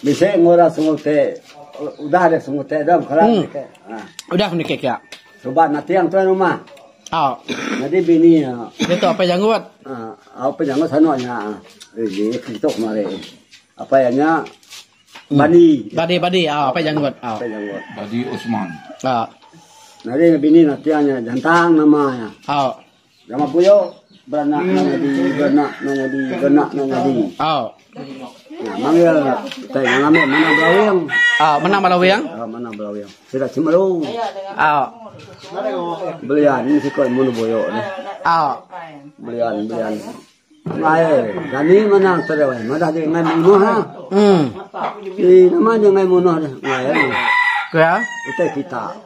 Bisa ngora sungute. Udah ada sungute dalam kelang. Udah menikah ya. Coba nanti yang tuan rumah. Oh. Nanti bini ya. Itu apa yang buat? Apa yang nggak sanonya? Ini kita kemarin. Apa yang Badi. Apa yang buat? Apa yang buat? Badi Usman. Nanti bini nanti hanya jantang namanya. Nama puyo beranak nanya di. Manggil tanya ngame mana belawing. Mana belawing? Mana belawing. Sudah cemelu. Belian ini sih kau mulu boyo ni. Belian. Ngai, gani mana terlewat. Mana dia ngai munuh ha? Di nama dia ngai munuh deh. Ngai. Kaya? Utai kita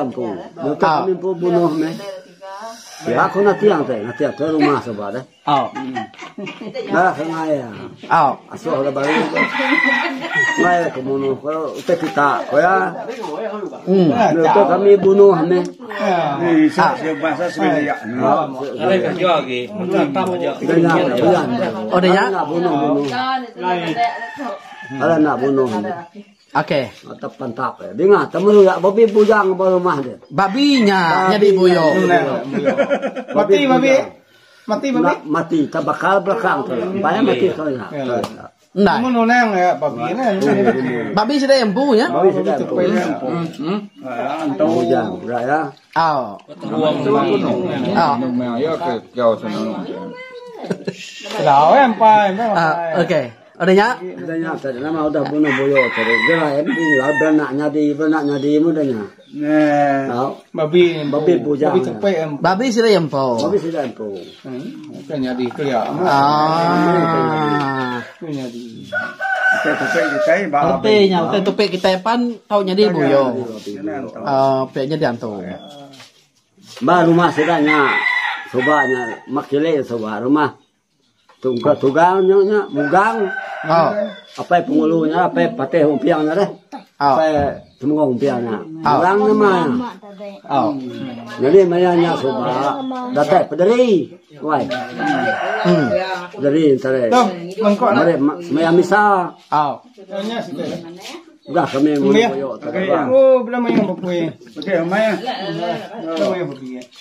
mampu. Utai kami pun bunuh me. Ya aku nanti yang ke rumah sebab deh. Nah, ngai ya. Asuh ada baru. Ngai ke munuh. Kalau utai kita, kaya. Utai kami bunuh me. Bahasa Swedia. Ada kerja lagi. Oh dia? Bunuh. Ada nak bunuh. Oke. Atap pantak ya. Dengar temen ya babi bujang ke rumah dia. Babinya jadi boyo. Mati tabakal belakang tu. Banyak mati kau ya. Nah. Mana yang ya babi ni? Babi sudah empu ya? Babi sudah empu. Bujang, ya. Ya ke jauh sana. Tahu empai. Oke. Adanya? Adanya tadi nama udah bunuh boyo tadi. Dia ini lah beranaknya di mudanya. Babi bujang. Babi sudah empu. Babi sudah empu. Kan jadi kerja. Tupik kita pan tahu jadi boyo. Peknya diantu. Mbak rumah sedanya. Sobanya makile soba rumah. Tugangnya mugang. Apa pengulunya, apa pateh umpiangnya deh. Apa semua umpiangnya. Mugang namanya. Jadi mayanya soba. Datai pederi. Wai. Pederi tadi. Maya misa. Udah kami boyo tadi. Belum yang berpuing. Okey, Maya.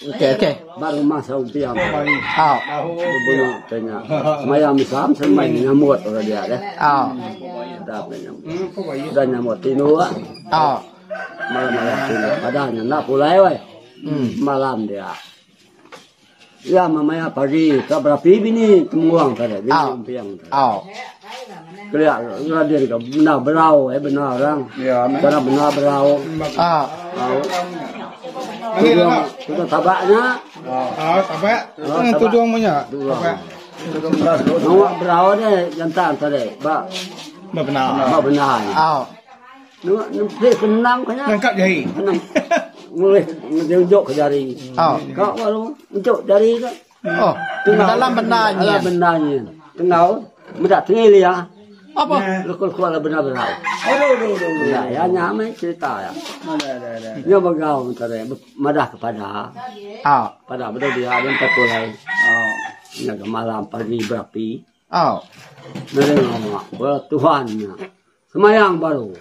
Oke. Baru masa umpiang. Boyo tanya. Maya misa sampai nyamut orang dia deh. Dah nyamut tinua. Malam tinu. Adanya nak pulai wai. Malam dia. Ya mamaya pagi tak berapa bini temuang tadi. Bini umpiang. Kelihatan dia juga benar berau, benar orang. Karena benar berau. Kita tabaknya. Tabak. Tudung punya. Nawak berau deh jantan tadi. Benar. Nanti senang kayaknya. Nangkap jari. Mulai menunjuk ke jari. Kau baru unjuk jari tu. Dalam bendanya. Tengau. Mudah tengil ya. Apa? Lekul-lekul benar berau. Ya nyamai cerita ya. Dia bergaul tadi. Madah kepada. Pada betul dia ada empat pulai. Naga malam pagi berapi. Mereka ngomong. Tuhannya. Semayang baru.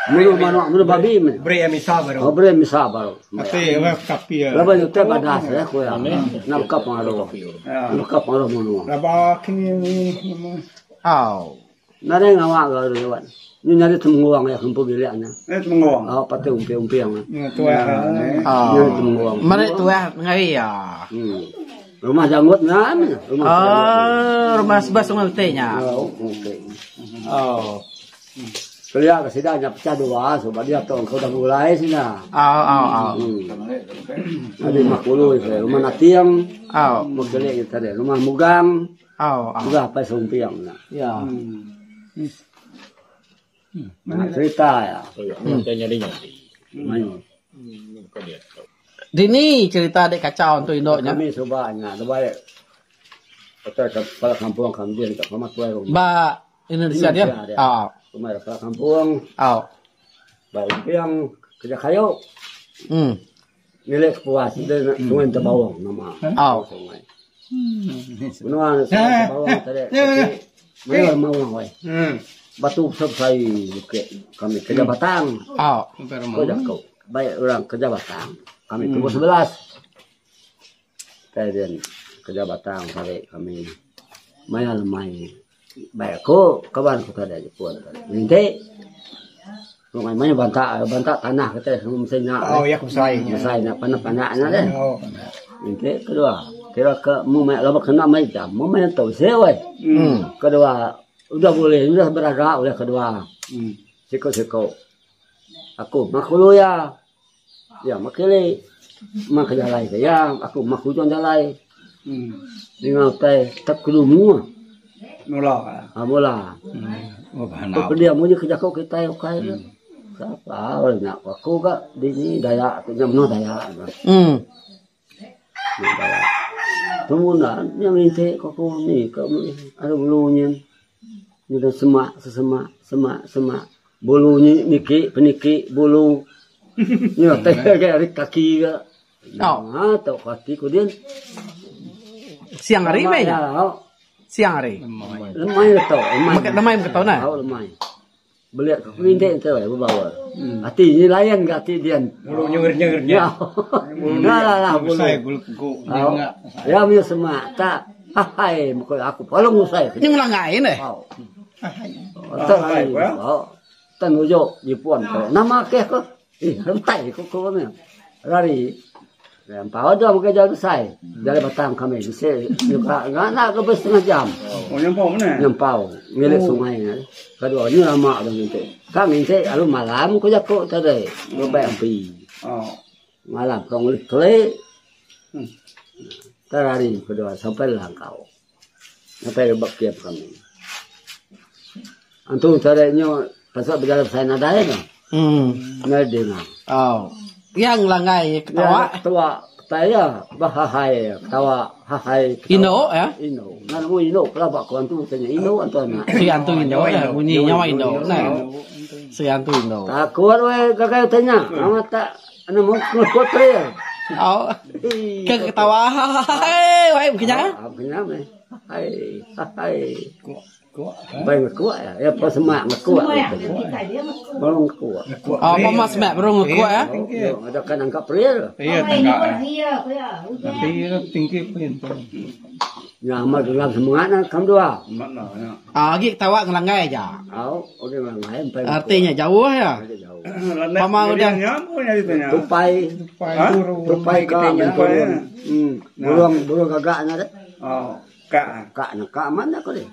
Menurut babi. Beri misa baru. Beri misa baru. Kapi. Lepas itu pada saya kuya. Nak pengaruh. Nak pengaruh mana? Lepas kini. Nari ngawak kau lewat. Ni nyari temuang ya kumpul biliannya. Temuang. Pati umpiang. Temuang. Mana tua ngai ya? Rumah janggutnya. Rumah sebelah sungai utenya. Kelihatan kesidanya pecah dua. Sebab dia tahu kau dah mulai sih dah. Ada 50 itu. Rumah natiang. Menggelik kita deh. Rumah mugang. Juga apa sumpiang. Ya. Cerita ya. Dini cerita dek kacau untuk indoknya. Kami sobanya. Terbaik. Kepala kampung kami dia dekat Mamat Tuai rumah. Mbak Indonesia dia. Rumah kepala kampung. Baik umpiang kerja kayu. Milik puas dan sungai Tebawang nama. Sungai. Benar sungai Tebawang tadi. Mana mau wai. batu selesai kami kerja batang. Kerja kau. Baik orang kerja batang. Kami tumbuh 11. Kemudian kerja batang sampai kami main lemai. Baik ko kawan ko tadi pun. Nanti main bantak tanah kita mesinnya. Oh ya kusai. Kusai nak panak-panaknya deh. Nanti kedua kira ke mau main lama kena main jam. Mau main tahu sewa. Kedua udah boleh, udah beragak oleh kedua. Siko. Aku makulu ya. Ya makili. Mak jalai ya, aku mak hujan jalai. Dengan teh tak kelumu. Mula. Mula. Oh bahana. Tapi dia mau kerja kau kita okai. Siapa nak aku gak di ni daya, punya mana daya. Daya. Tunggu nak, yang ini kau ni, kau ada bulunya. Ni dah semak. Bulunya niki, peniki, bulu. Ni teh kayak kaki ke. Nah, tahu kaki kemudian. Siang hari mai ya. Siang hari. Lemai tahu, lemai ke tahu nah. Lemai. Beliau ke pintek tu bawa. Hati ni layan ke hati dia. Bulu nyer. Lah bulu. Ya punya semak tak. Hai, mukul aku palung usai. Yang langai ni. Tan ujo Jepun tu. Nama ke ko? Rentai ko ni. Lari. Pau dah mungkin jalan selesai. Dari batang kami. Juga nak ke setengah jam. Oh nyampau mana? Nyampau. Milik sungai ni. Kedua ni lama dah nanti. Kami nanti alu malam ko jakok tadi. Lebih api. Malam kau ngulik kle. Terari kedua sampai langkau. Sampai lebak tiap kami. Antum caranya pasal berjalan saya nadai kan? Nadina. Oh. Yang langai ketawa. Ketawa. Saya bahaya. Ketawa. Hai. Ino ya? Ino. Mana mu Ino? Kelabak kau antum tanya Ino antum nak. Si antum Ino ya. Bunyi nyawa Ino. Nah. Si antum Ino. Takut weh kakak tanya. Amat tak. Anu mau ngekot ya. Oh. Ketawa. Hai. Wah kenyang. Kenyang eh. Hai. Baik kuat ya. Ya pas semak kuat. Belum kuat. Oh, pamas semak belum kuat ya. Ada kan angkat prier. Iya tangga. Tapi tinggi pun. Ya amal dalam semangat kamu dua. Agi ketawa ngelangai aja. Oke ngelangai. Artinya jauh ya. Mama udah nyampur ya ditanya. Tupai kita burung gagaknya deh. Kak mana kau deh?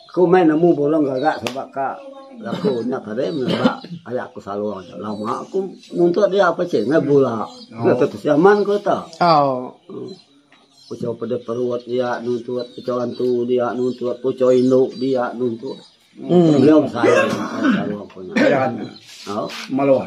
Kau main namu bolong gagak sebab kak aku nak kare menabak ayah aku selalu lama aku nuntut dia apa sih ngebola nggak siaman kau tahu? Pucau pada perut dia nuntut pucau antu dia nuntut pucau induk dia nuntut. Belum saya selalu punya. Malu.